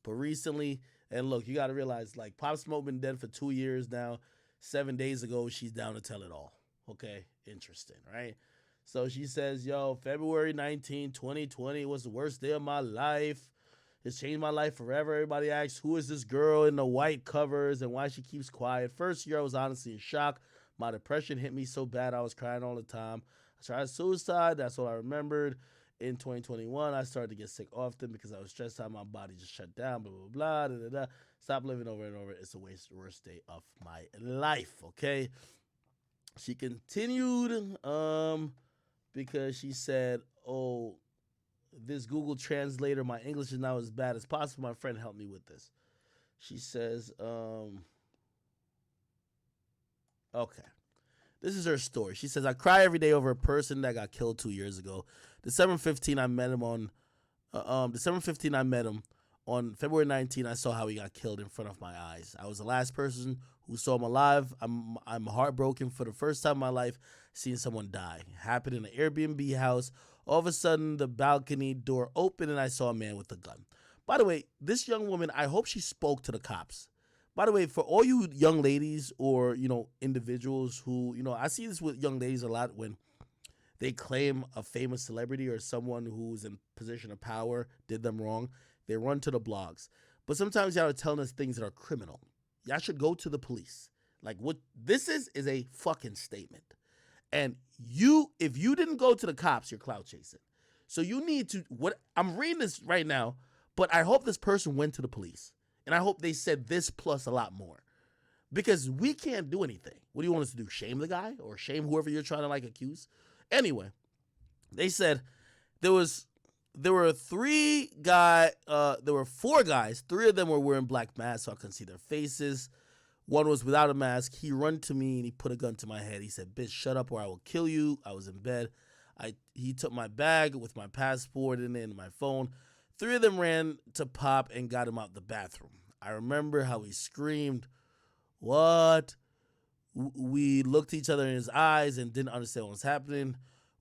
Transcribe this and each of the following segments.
But recently, and look, you got to realize, like, Pop Smoke been dead for 2 years now. 7 days ago, she's down to tell it all. Okay, interesting, right? So she says, yo, February 19th, 2020 was the worst day of my life. It's changed my life forever. Everybody asks, who is this girl in the white covers and why she keeps quiet? First year, I was honestly in shock. My depression hit me so bad, I was crying all the time. I tried suicide. That's what I remembered. In 2021, I started to get sick often because I was stressed out. My body just shut down, blah, blah, blah, da, da, da. Stop living over and over. It's the worst day of my life, okay? She continued because she said, oh, this Google translator, my English is now as bad as possible. My friend helped me with this. She says, okay. This is her story. She says, I cry every day over a person that got killed 2 years ago. December 15, I met him on December 15, I met him. On February 19, I saw how he got killed in front of my eyes. I was the last person who saw him alive. I'm heartbroken for the first time in my life seeing someone die. It happened in an Airbnb house. All of a sudden, the balcony door opened and I saw a man with a gun. By the way, this young woman, I hope she spoke to the cops. By the way, for all you young ladies or, individuals who, I see this with young ladies a lot when they claim a famous celebrity or someone who's in position of power did them wrong. They run to the blogs. But sometimes y'all are telling us things that are criminal. Y'all should go to the police. Like, what this is a fucking statement. And if you didn't go to the cops, you're clout chasing. So you need to, I'm reading this right now, but I hope this person went to the police. And I hope they said this plus a lot more. Because we can't do anything. What do you want us to do? Shame the guy? Or shame whoever you're trying to accuse? Anyway, they said there were four guys. Three of them were wearing black masks, so I couldn't see their faces. One was without a mask. He ran to me and he put a gun to my head. He said, bitch, shut up or I will kill you. I was in bed. He took my bag with my passport in it and my phone. Three of them ran to Pop and got him out the bathroom. I remember how he screamed, what? We looked each other in his eyes and didn't understand what was happening.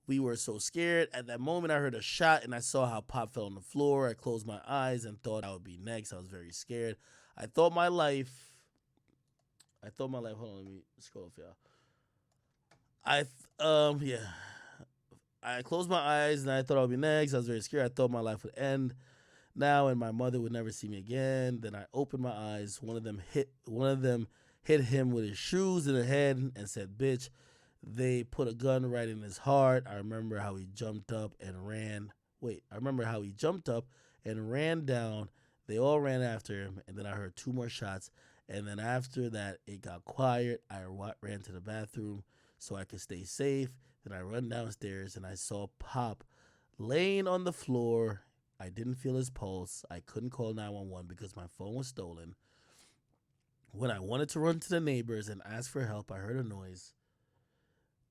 We were so scared. At that moment, I heard a shot and I saw how Pop fell on the floor. I closed my eyes and thought I would be next. I was very scared. I thought my life. Hold on, let me scroll for y'all. Yeah. I closed my eyes and I thought I would be next. I was very scared. I thought my life would end now and my mother would never see me again. Then I opened my eyes. One of them hit him with his shoes in the head and said, bitch. They put a gun right in his heart. I remember how he jumped up and ran. I remember how he jumped up and ran down. They all ran after him, and then I heard two more shots. And then after that, it got quiet. I ran to the bathroom so I could stay safe. Then I run downstairs, and I saw Pop laying on the floor. I didn't feel his pulse. I couldn't call 911 because my phone was stolen. When I wanted to run to the neighbors and ask for help, I heard a noise.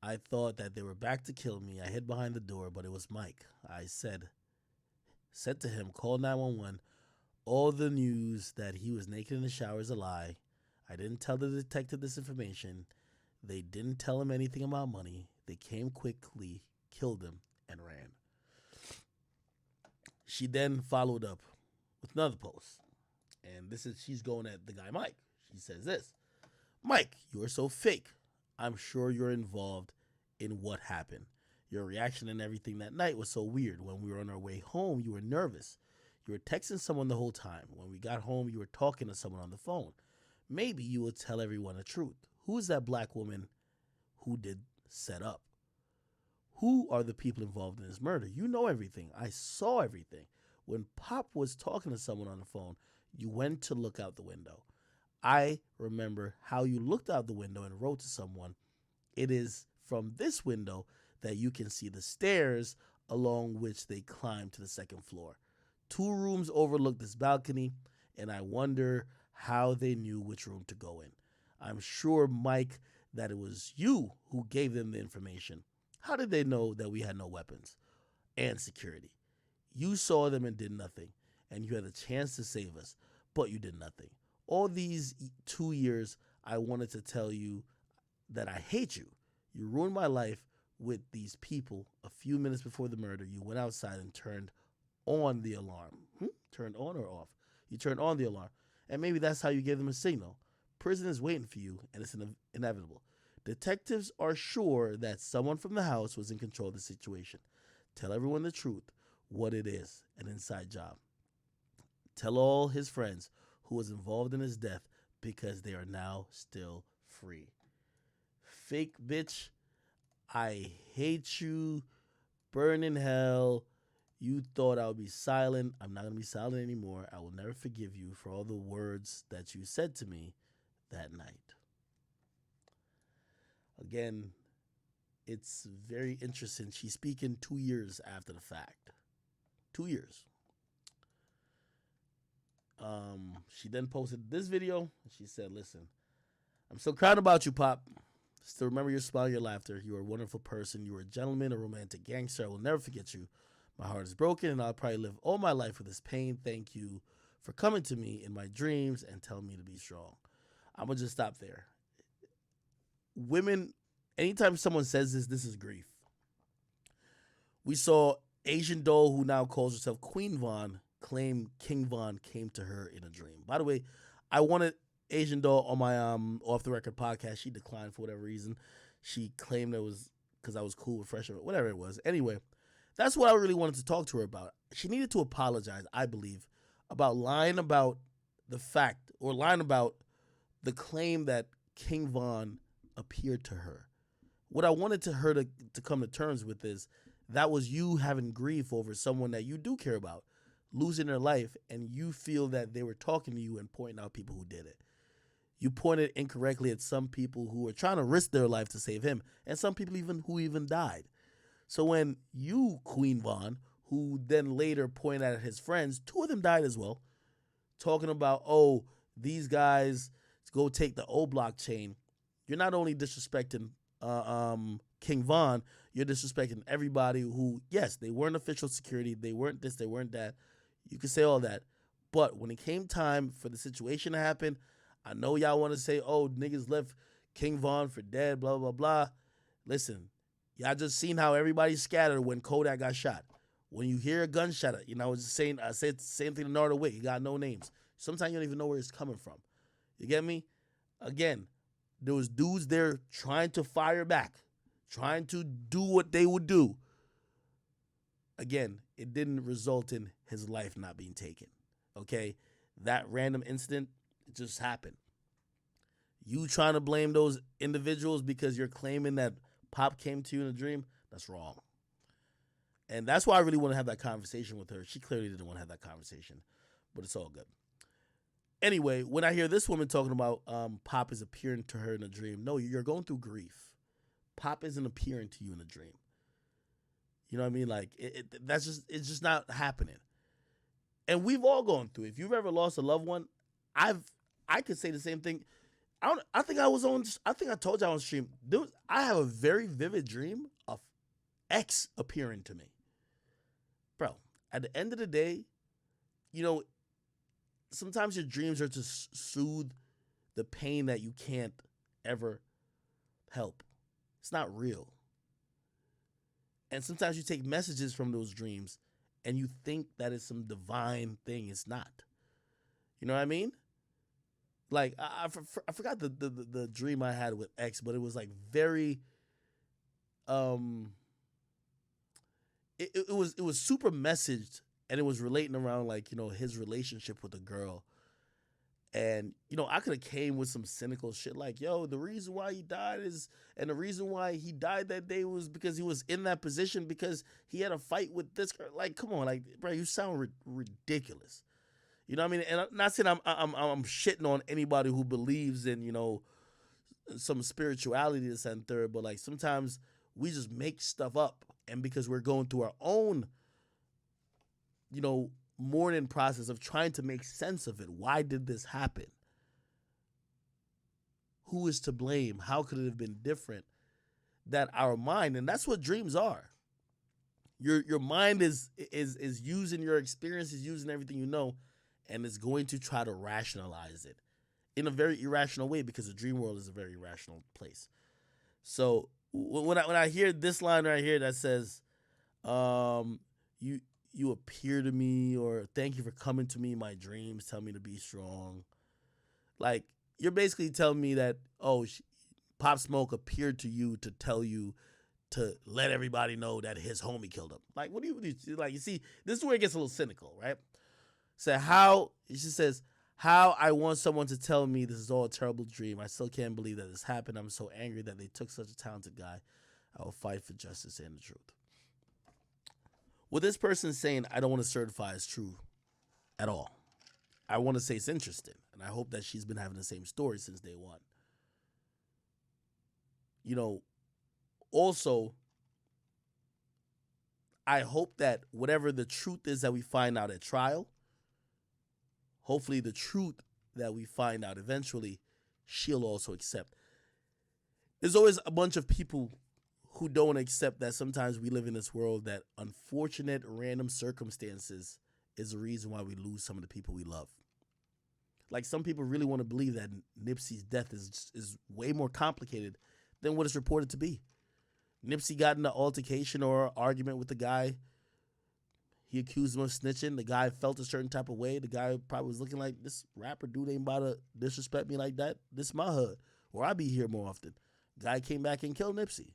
I thought that they were back to kill me. I hid behind the door, but it was Mike. I said to him, call 911. All the news that he was naked in the shower is a lie. I didn't tell the detective this information. They didn't tell him anything about money. They came quickly, killed him, and ran. She then followed up with another post. And she's going at the guy Mike. She says this. Mike, you are so fake. I'm sure you're involved in what happened. Your reaction and everything that night was so weird. When we were on our way home, you were nervous. You were texting someone the whole time. When we got home, you were talking to someone on the phone. Maybe you will tell everyone the truth. Who is that black woman who did set up? Who are the people involved in this murder? You know everything. I saw everything. When Pop was talking to someone on the phone, you went to look out the window. I remember how you looked out the window and wrote to someone. It is from this window that you can see the stairs along which they climbed to the second floor. 2 rooms overlook this balcony, and I wonder how they knew which room to go in. I'm sure, Mike, that it was you who gave them the information. How did they know that we had no weapons and security? You saw them and did nothing, and you had a chance to save us, but you did nothing. All these 2 years, I wanted to tell you that I hate you. You ruined my life with these people. A few minutes before the murder, you went outside and turned on the alarm. Turned on or off? you turn on the alarm. And maybe that's how you give them a signal. Prison is waiting for you, and it's inevitable. Detectives are sure that someone from the house was in control of the situation. Tell everyone the truth, what it is, an inside job. Tell all his friends who was involved in his death because they are now still free. Fake bitch, I hate you. Burn in hell. You thought I would be silent. I'm not going to be silent anymore. I will never forgive you for all the words that you said to me that night. Again, it's very interesting. She's speaking 2 years after the fact. 2 years. She then posted this video. She said, listen, I'm so proud about you, Pop. Still remember your smile, your laughter. You are a wonderful person. You are a gentleman, a romantic gangster. I will never forget you. My heart is broken, and I'll probably live all my life with this pain. Thank you for coming to me in my dreams and telling me to be strong. I'm going to just stop there. Women, anytime someone says this is grief. We saw Asian doll, who now calls herself Queen Von, claim King Von came to her in a dream. By the way, I wanted Asian doll on my off the record podcast. She declined for whatever reason. She claimed it was because I was cool with Fresh, or whatever it was. Anyway, that's what I really wanted to talk to her about. She needed to apologize, I believe, about lying about the fact, or lying about the claim that King Von appeared to her. What I wanted her to come to terms with is that was you having grief over someone that you do care about losing their life, and you feel that they were talking to you and pointing out people who did it. You pointed incorrectly at some people who were trying to risk their life to save him, and some people who even died. So when you, Queen Von, who then later pointed at his friends, 2 of them died as well, talking about, oh, these guys go take the O Block chain, you're not only disrespecting King Von, you're disrespecting everybody who, yes, they weren't official security, they weren't this, they weren't that. You can say all that. But when it came time for the situation to happen, I know y'all want to say, oh, niggas left King Von for dead, blah, blah, blah. Listen, y'all just seen how everybody scattered when Kodak got shot. When you hear a gunshot, I was just saying, I said the same thing to Narda Wick. He got no names. Sometimes you don't even know where it's coming from. You get me? Again, there was dudes there trying to fire back, trying to do what they would do. Again, it didn't result in his life not being taken. Okay? That random incident, it just happened. You trying to blame those individuals because you're claiming that Pop came to you in a dream, that's wrong. And that's why I really want to have that conversation with her. She clearly didn't want to have that conversation, but it's all good. Anyway, when I hear this woman talking about Pop is appearing to her in a dream, no, you're going through grief. Pop isn't appearing to you in a dream. You know what I mean? Like, it's just not happening. And we've all gone through it. If you've ever lost a loved one, I could say the same thing. I think I told y'all on stream. I have a very vivid dream of X appearing to me. Bro, at the end of the day, sometimes your dreams are to soothe the pain that you can't ever help. It's not real. And sometimes you take messages from those dreams and you think that it's some divine thing. It's not. You know what I mean? Like, I forgot the dream I had with X, but it was like very, it was super messaged, and it was relating around like, his relationship with a girl. And, I could have came with some cynical shit like, yo, the reason why he died and the reason why he died that day was because he was in that position because he had a fight with this girl. Like, come on, like, bro, you sound ridiculous. You know what I mean? And I'm not saying I'm shitting on anybody who believes in, some spirituality, this and third, but like sometimes we just make stuff up. And because we're going through our own, mourning process of trying to make sense of it. Why did this happen? Who is to blame? How could it have been different? That our mind, and that's what dreams are. Your mind is using your experiences, using everything you know, and it's going to try to rationalize it in a very irrational way because the dream world is a very irrational place. So when I hear this line right here that says, you appear to me, or thank you for coming to me in my dreams, tell me to be strong. Like, you're basically telling me that, oh, Pop Smoke appeared to you to tell you to let everybody know that his homie killed him. Like, what do you like? You see, this is where it gets a little cynical, right? She says, how I want someone to tell me this is all a terrible dream. I still can't believe that this happened. I'm so angry that they took such a talented guy. I will fight for justice and the truth. What this person is saying, I don't want to certify as true at all. I want to say it's interesting, and I hope that she's been having the same story since day one. You know, also, I hope that whatever the truth is that we find out at trial, hopefully the truth that we find out eventually, she'll also accept. There's always a bunch of people who don't accept that sometimes we live in this world that unfortunate random circumstances is the reason why we lose some of the people we love. Like, some people really want to believe that Nipsey's death is way more complicated than what it's reported to be. Nipsey got in an altercation or argument with the guy. He accused him of snitching. The guy felt a certain type of way. The guy probably was looking like, this rapper dude ain't about to disrespect me like that. This is my hood, or I be here more often. Guy came back and killed Nipsey.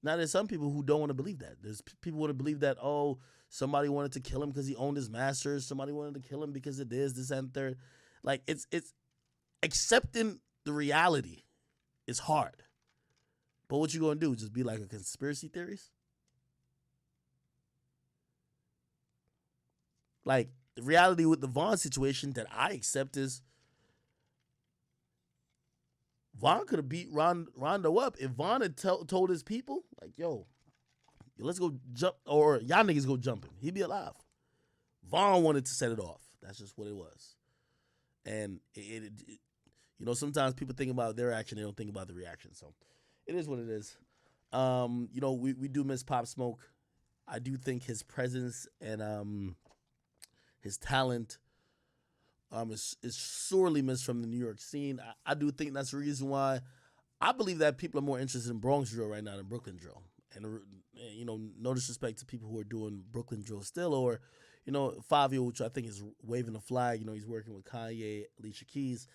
Now, there's some people who don't want to believe that. There's people who want to believe that, oh, somebody wanted to kill him because he owned his masters. Somebody wanted to kill him because of this, and third. Like, it's accepting the reality is hard. But what you gonna do? Just be like a conspiracy theorist? Like, the reality with the Vaughn situation that I accept is Vaughn could have beat Rondo up if Vaughn had told his people, like, yo, let's go jump, or y'all niggas go jumping. He'd be alive. Vaughn wanted to set it off. That's just what it was. And, you know, sometimes people think about their action, they don't think about the reaction. So it is what it is. You know, we do miss Pop Smoke. I do think his presence and his talent is sorely missed from the New York scene. I do think that's the reason why I believe that people are more interested in Bronx drill right now than Brooklyn drill. And, you know, no disrespect to people who are doing Brooklyn drill still, or, you know, Fabio, which I think is waving the flag. You know, he's working with Kanye, Alicia Keys.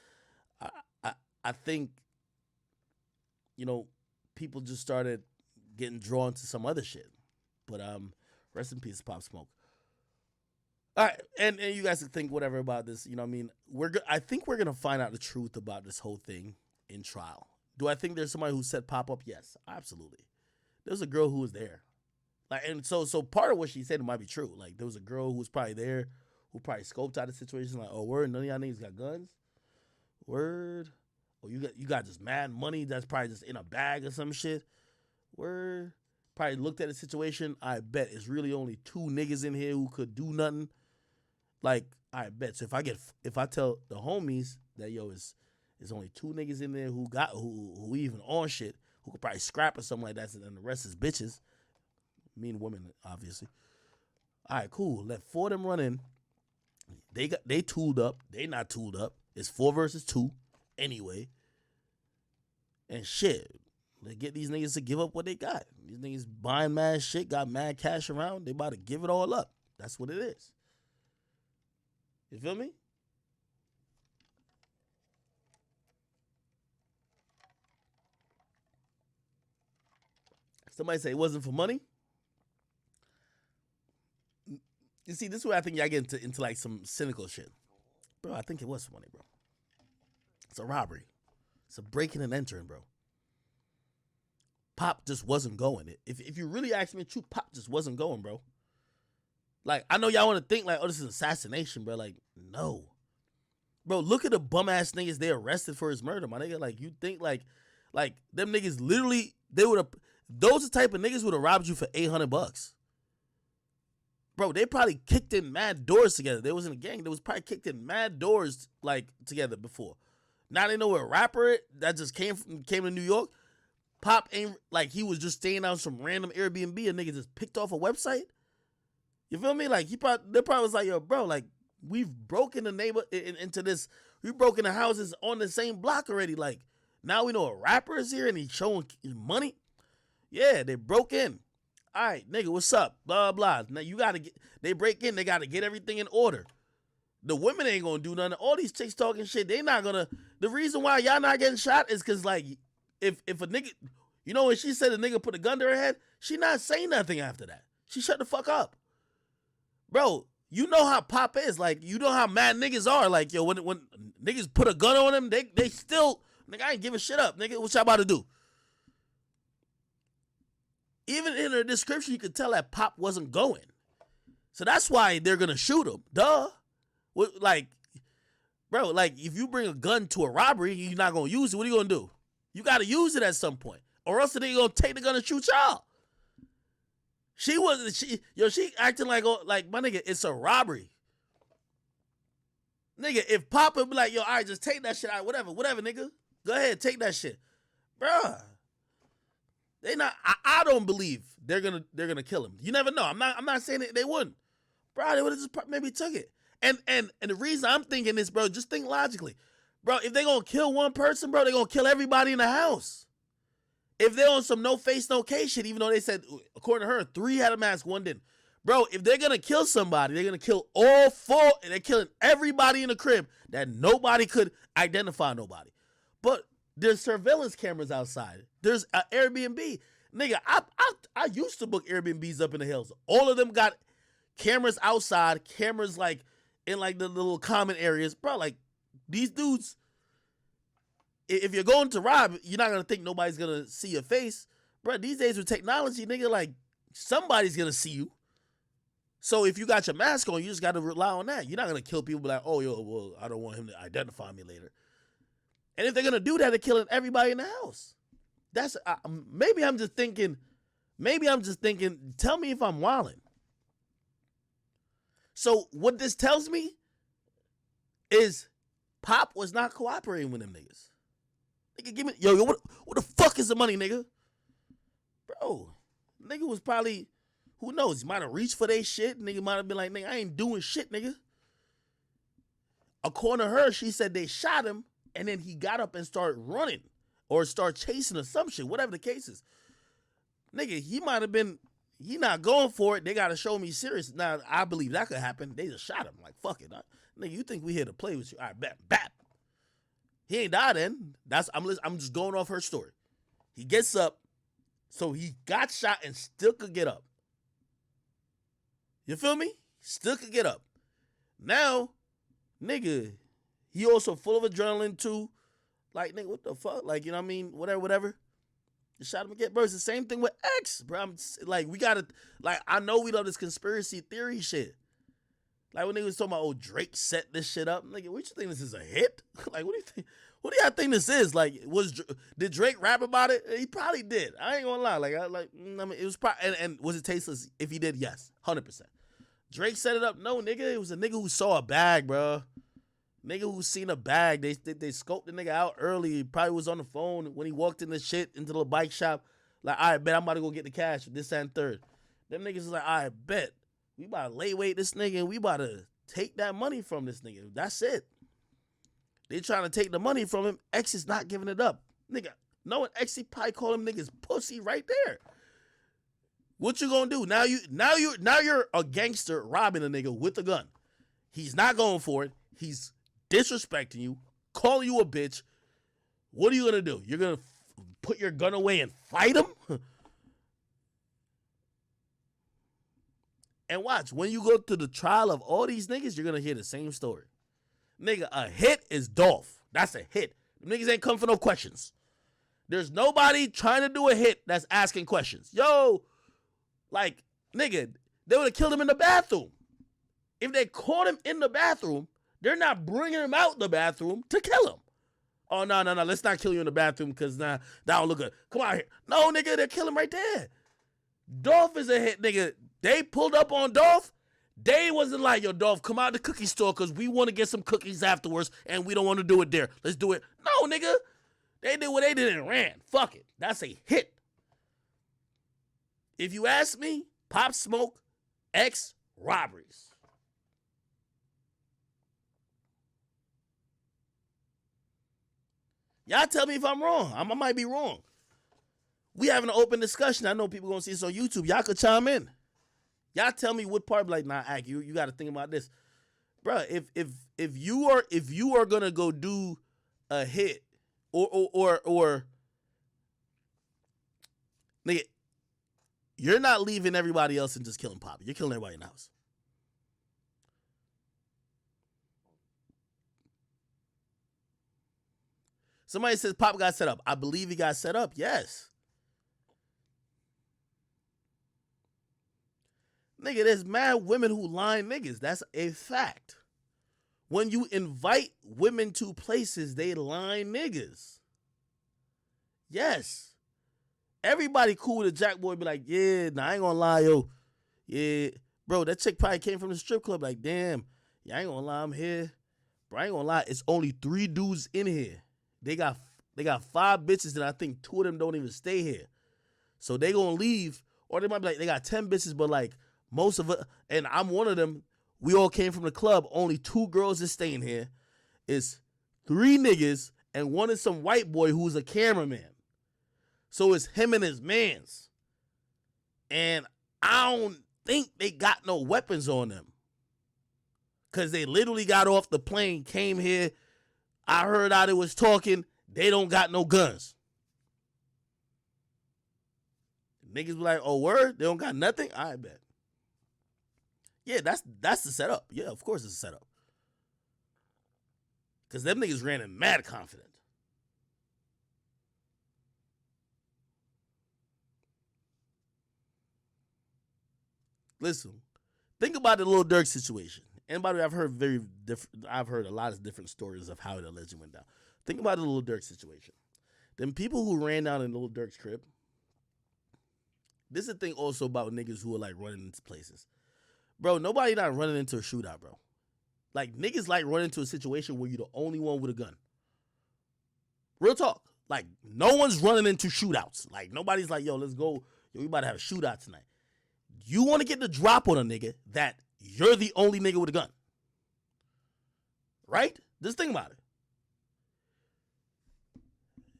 I think, you know, people just started getting drawn to some other shit. But rest in peace, Pop Smoke. All right, and you guys can think whatever about this. You know what I mean? I think we're going to find out the truth about this whole thing in trial. Do I think there's somebody who set Pop up? Yes, absolutely. There's a girl who was there. Like, and so part of what she said might be true. Like, there was a girl who was probably there who probably scoped out the situation. Like, oh, word, none of y'all niggas got guns? Word. Oh, you got just mad money that's probably just in a bag or some shit? Word. Probably looked at the situation. I bet it's really only 2 niggas in here who could do nothing. Like, I bet. So if I tell the homies that, yo, it's only 2 niggas in there who even on shit, who could probably scrap or something like that, and the rest is bitches. Mean women, obviously. All right, cool. Let 4 of them run in. They tooled up. They not tooled up. It's 4 versus 2 anyway. And shit, they get these niggas to give up what they got. These niggas buying mad shit, got mad cash around. They about to give it all up. That's what it is. You feel me? Somebody say it wasn't for money. You see, this is where I think y'all get into like some cynical shit. Bro, I think it was for money, bro. It's a robbery. It's a breaking and entering, bro. Pop just wasn't going. If you really ask me the truth, Pop just wasn't going, bro. Like, I know y'all want to think like, oh, this is assassination, bro. Like, no. Bro, look at the bum-ass niggas they arrested for his murder, my nigga. Like, you think like them niggas literally, those are the type of niggas would have robbed you for $800. Bro, they probably kicked in mad doors together. They was in a gang. They was probably kicked in mad doors, like, together before. Now they know a rapper that just came to New York. Pop ain't, like, he was just staying on some random Airbnb and niggas just picked off a website. You feel me? Like, they probably was like, yo, bro, like, we've broken the neighbor into this. We broke into houses on the same block already. Like, now we know a rapper is here and he's showing money. Yeah, they broke in. All right, nigga, what's up? Blah, blah. Now you gotta get, they break in, they gotta get everything in order. The women ain't gonna do nothing. All these chicks talking shit, they not gonna, the reason why y'all not getting shot is cause like, if a nigga, you know when she said a nigga put a gun to her head, she not saying nothing after that. She shut the fuck up. Bro, you know how Pop is. Like, you know how mad niggas are. Like, yo, when niggas put a gun on them, they still, nigga, I ain't giving shit up. Nigga, what y'all about to do? Even in her description, you could tell that Pop wasn't going. So that's why they're going to shoot him. Duh. Like, bro, like, if you bring a gun to a robbery, you're not going to use it. What are you going to do? You got to use it at some point. Or else they're going to take the gun and shoot y'all. She acting like my nigga, it's a robbery. Nigga, if Papa be like, yo, all right, just take that shit out, whatever, nigga. Go ahead, take that shit. Bruh. They not, I don't believe they're gonna kill him. You never know. I'm not saying they wouldn't. Bro, they would have just maybe took it. And the reason I'm thinking this, bro, just think logically. Bro, if they gonna kill one person, bro, they gonna kill everybody in the house. If they're on some no face, no case shit, even though they said, according to her, 3 had a mask, 1 didn't. Bro, if they're going to kill somebody, they're going to kill all 4, and they're killing everybody in the crib that nobody could identify nobody. But there's surveillance cameras outside. There's an Airbnb. Nigga, I used to book Airbnbs up in the hills. All of them got cameras outside, cameras like in like the little common areas. Bro, like these dudes, if you're going to rob, you're not going to think nobody's going to see your face. Bro, these days with technology, nigga, like, somebody's going to see you. So if you got your mask on, you just got to rely on that. You're not going to kill people like, oh, yo, well, I don't want him to identify me later. And if they're going to do that, they're killing everybody in the house. That's, maybe I'm just thinking, tell me if I'm wilding. So what this tells me is Pop was not cooperating with them niggas. Nigga, give me, yo, what the fuck is the money, nigga? Bro, nigga was probably, who knows, he might have reached for their shit. Nigga might have been like, nigga, I ain't doing shit, nigga. According to her, she said they shot him, and then he got up and started running, or start chasing or some shit, whatever the case is. Nigga, he might have been, he not going for it. They got to show me serious. Now, I believe that could happen. They just shot him. Like, fuck it. Nigga, you think we here to play with you? All right, bap. He ain't died then. I'm just going off her story. He gets up, so he got shot and still could get up. You feel me? Still could get up. Now, nigga, he also full of adrenaline too. Like, nigga, what the fuck? Like, you know what I mean? Whatever. You shot him again, bro. It's the same thing with X, bro. We gotta, like, I know we love this conspiracy theory shit. Like when they was talking about, oh, Drake set this shit up. Nigga, what you think this is a hit? Like, what do you think? What do y'all think this is? Like, did Drake rap about it? He probably did. I ain't gonna lie. I mean, it was probably, and was it tasteless? If he did, yes, 100%. Drake set it up. No, nigga, it was a nigga who saw a bag, bro. Nigga who seen a bag. They scoped the nigga out early. He probably was on the phone when he walked in the shit into the bike shop. Like, all right, bet I'm about to go get the cash for this and third. Them niggas is like, all right, bet. We about to lay weight this nigga and we about to take that money from this nigga. That's it. They trying to take the money from him. X is not giving it up. Nigga, knowing X, he probably call him niggas pussy right there. What you gonna do? Now you're a gangster robbing a nigga with a gun. He's not going for it. He's disrespecting you, calling you a bitch. What are you gonna do? You're gonna put your gun away and fight him? And watch, when you go to the trial of all these niggas, you're gonna hear the same story. Nigga, a hit is Dolph. That's a hit. Niggas ain't come for no questions. There's nobody trying to do a hit that's asking questions. Yo, like, nigga, they would have killed him in the bathroom. If they caught him in the bathroom, they're not bringing him out the bathroom to kill him. Oh, no, let's not kill you in the bathroom because that don't look good. Come on here. No, nigga, they're killing him right there. Dolph is a hit, nigga. They pulled up on Dolph. They wasn't like, yo, Dolph, come out the cookie store because we want to get some cookies afterwards and we don't want to do it there. Let's do it. No, nigga. They did what they did and ran. Fuck it. That's a hit. If you ask me, Pop Smoke, X, Robberies. Y'all tell me if I'm wrong. I might be wrong. We having an open discussion. I know people gonna see this on YouTube. Y'all could chime in. Y'all tell me what part. Like, nah, Ak, you got to think about this, bro. If you are gonna go do a hit or nigga, you're not leaving everybody else and just killing Pop. You're killing everybody in the house. Somebody says Pop got set up. I believe he got set up. Yes. Nigga, there's mad women who line niggas. That's a fact. When you invite women to places, they line niggas. Yes. Everybody cool with a jack boy be like, yeah, nah, I ain't gonna lie, yo. Yeah. Bro, that chick probably came from the strip club like, damn, yeah, I ain't gonna lie, I'm here. Bro, I ain't gonna lie, it's only 3 dudes in here. They got 5 bitches and I think 2 of them don't even stay here. So they gonna leave, or they might be like, they got 10 bitches, but like most of it, and I'm one of them, we all came from the club, only 2 girls is staying here. It's 3 niggas, and 1 is some white boy who's a cameraman. So it's him and his mans. And I don't think they got no weapons on them. Because they literally got off the plane, came here. I heard how they was talking. They don't got no guns. Niggas be like, oh, word? They don't got nothing? I bet. Yeah, that's the setup. Yeah, of course it's a setup. Because them niggas ran in mad confident. Listen, think about the Lil Durk situation. Anybody, I've heard a lot of different stories of how it allegedly went down. Think about the Lil Durk situation. Them people who ran down in Lil Durk's crib. This is the thing also about niggas who are like running into places. Bro, nobody not running into a shootout, bro. Like, niggas like running into a situation where you're the only one with a gun. Real talk. Like, no one's running into shootouts. Like, nobody's like, yo, let's go. Yo, we about to have a shootout tonight. You want to get the drop on a nigga that you're the only nigga with a gun. Right? Just think about it.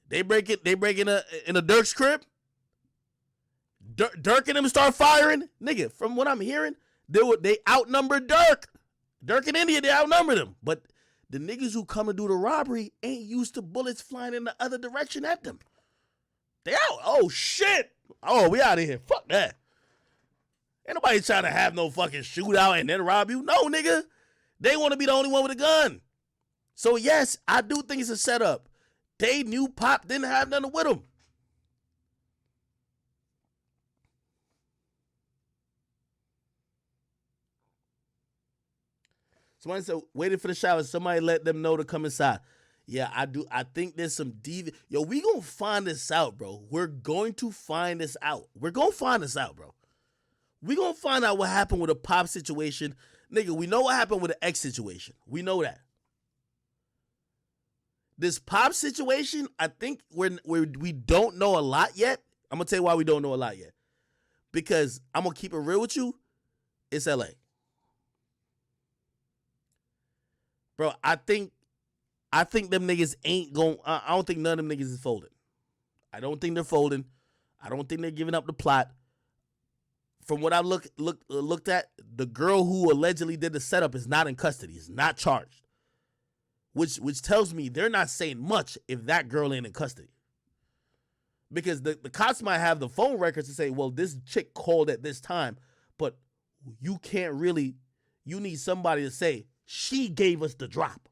They break in a Dirk's crib. Dirk and them start firing. Nigga, from what I'm hearing, they outnumbered Dirk. Dirk and India, they outnumbered him. But the niggas who come to do the robbery ain't used to bullets flying in the other direction at them. They out. Oh, shit. Oh, we out of here. Fuck that. Ain't nobody trying to have no fucking shootout and then rob you. No, nigga. They want to be the only one with a gun. So, yes, I do think it's a setup. They knew Pop didn't have nothing with him. Somebody said, waiting for the shower. Somebody let them know to come inside. Yeah, I do. I think there's some Yo, we gonna find this out, bro. We're going to find this out. We're gonna find this out, bro. We gonna find out what happened with a Pop situation. Nigga, we know what happened with the X situation. We know that. This Pop situation, I think we don't know a lot yet. I'm gonna tell you why we don't know a lot yet. Because I'm gonna keep it real with you. It's LA. Bro, I think them niggas ain't going. I don't think none of them niggas is folding. I don't think they're folding. I don't think they're giving up the plot. From what I looked at, the girl who allegedly did the setup is not in custody. Is not charged. Which tells me they're not saying much if that girl ain't in custody. Because the cops might have the phone records to say, well, this chick called at this time, but you can't really. You need somebody to say, she gave us the drop.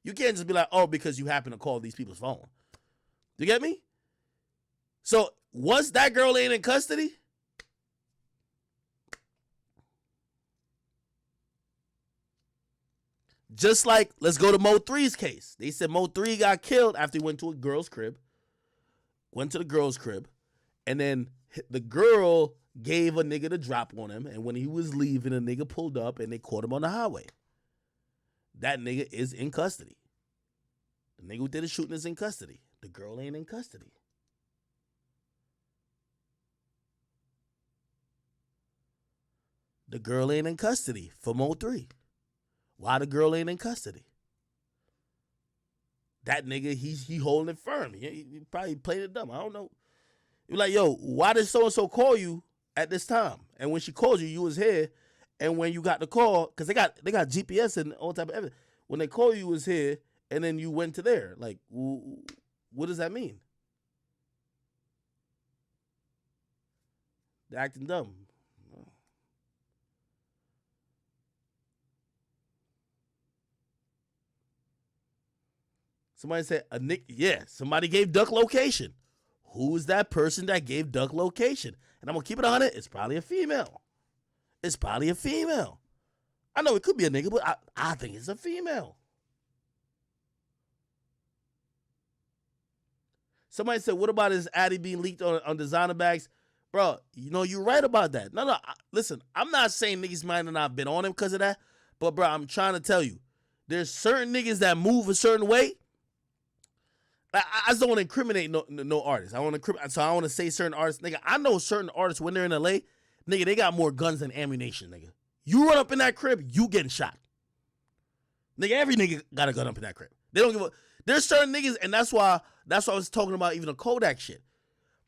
You can't just be like, oh, because you happen to call these people's phone. You get me? So once that girl ain't in custody, just like, let's go to Mo 3's case. They said Mo 3 got killed after he went to a girl's crib. Went to the girl's crib. And then the girl gave a nigga the drop on him. And when he was leaving, a nigga pulled up and they caught him on the highway. That nigga is in custody. The nigga who did the shooting is in custody. The girl ain't in custody. The girl ain't in custody for Mo 3. Why the girl ain't in custody? That nigga, he holding it firm. He probably played it dumb. I don't know. You're like, yo, why did so and so call you at this time? And when she called you, you was here. And when you got the call, because they got GPS and all type of evidence. When they call you was here, and then you went to there. Like, what does that mean? They're acting dumb. Somebody said somebody gave Duck location. Who is that person that gave Duck location? And I'm gonna keep it on it. It's probably a female. It's probably a female. I know it could be a nigga, but I think it's a female. Somebody said, what about his Addy being leaked on designer bags? Bro, you're right about that. No, listen, I'm not saying niggas might have not been on him because of that, but bro, I'm trying to tell you, there's certain niggas that move a certain way. I just don't want to incriminate no artists. I want to say certain artists. Nigga, I know certain artists when they're in LA, nigga, they got more guns than ammunition, nigga. You run up in that crib, you getting shot. Nigga, every nigga got a gun up in that crib. They don't give a... There's certain niggas, and that's why I was talking about even the Kodak shit.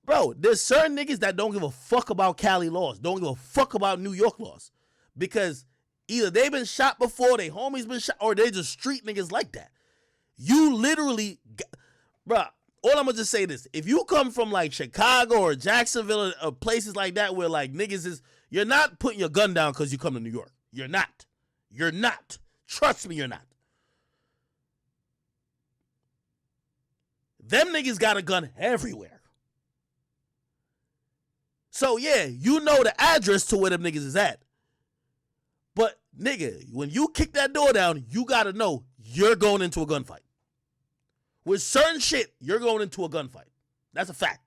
Bro, there's certain niggas that don't give a fuck about Cali laws, don't give a fuck about New York laws. Because either they've been shot before, they homies been shot, or they just street niggas like that. You literally... Bro, all I'm gonna just say this. If you come from like Chicago or Jacksonville or places like that where like niggas is... You're not putting your gun down because you come to New York. You're not. You're not. Trust me, you're not. Them niggas got a gun everywhere. So, yeah, you know the address to where them niggas is at. But, nigga, when you kick that door down, you got to know you're going into a gunfight. With certain shit, you're going into a gunfight. That's a fact.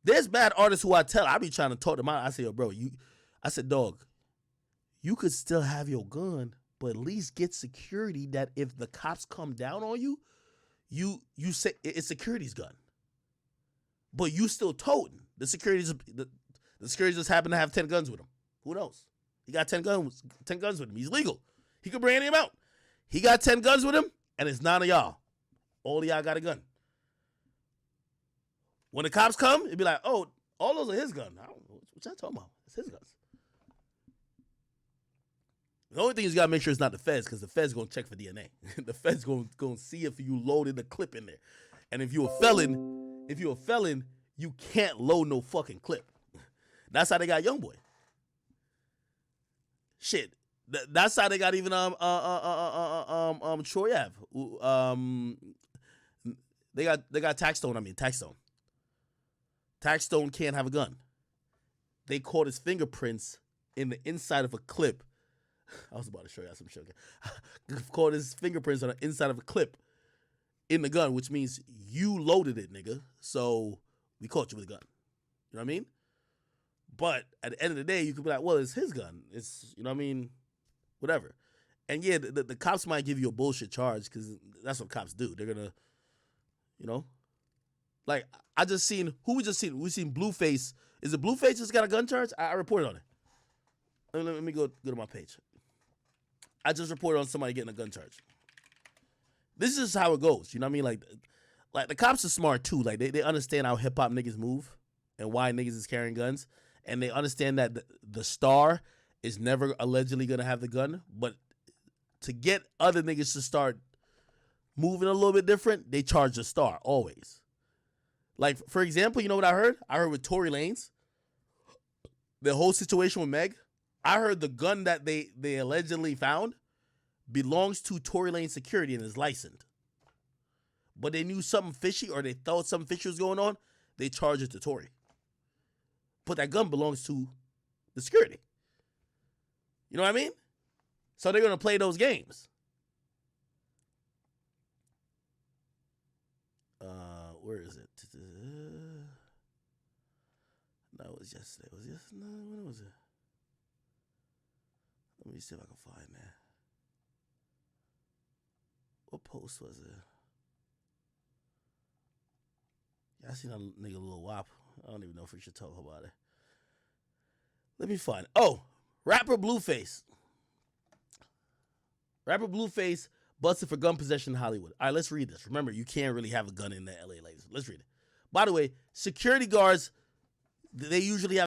There's bad artists who I be trying to talk them out. I say, yo, bro, I said, dog, you could still have your gun, but at least get security that if the cops come down on you, you say it's security's gun. But you still toting. The security just happen to have 10 guns with him. Who knows? He got 10 guns with him. He's legal. He could bring any amount. He got 10 guns with him, and it's 9 of y'all. All of y'all got a gun. When the cops come, it'd be like, oh, all those are his guns. What y'all talking about? It's his guns. The only thing is you gotta make sure it's not the feds, because the feds gonna check for DNA. The feds gonna see if you loaded the clip in there. And if you're a felon, you can't load no fucking clip. That's how they got Youngboy. Shit. That's how they got even Troy Ave. They got Taxstone. Taxstone can't have a gun. They caught his fingerprints in the inside of a clip. I was about to show you some shit. Caught his fingerprints on the inside of a clip in the gun, which means you loaded it, nigga. So we caught you with a gun. You know what I mean? But at the end of the day, you could be like, well, it's his gun. It's, you know what I mean? Whatever. And yeah, the cops might give you a bullshit charge because that's what cops do. They're going to, you know? Like, we seen Blueface. Is it Blueface that's got a gun charge? I reported on it. Let me go to my page. I just reported on somebody getting a gun charge. This is how it goes. You know what I mean? Like the cops are smart too. Like they understand how hip hop niggas move and why niggas is carrying guns. And they understand that the star is never allegedly gonna have the gun. But to get other niggas to start moving a little bit different, they charge the star always. Like, for example, you know what I heard? I heard with Tory Lanez, the whole situation with Meg. I heard the gun that they allegedly found belongs to Tory Lanez security and is licensed. But they knew something fishy, or they thought something fishy was going on, they charged it to Tory. But that gun belongs to the security. You know what I mean? So they're going to play those games. Where is it? No, it was yesterday. When was it? Let me see if I can find that. What post was it? Yeah, I seen a nigga Lil Wop. I don't even know if we should talk about it. Let me find it. Oh, rapper Blueface. Rapper Blueface busted for gun possession in Hollywood. All right, let's read this. Remember, you can't really have a gun in the LA. Let's read it. By the way, security guards, they usually have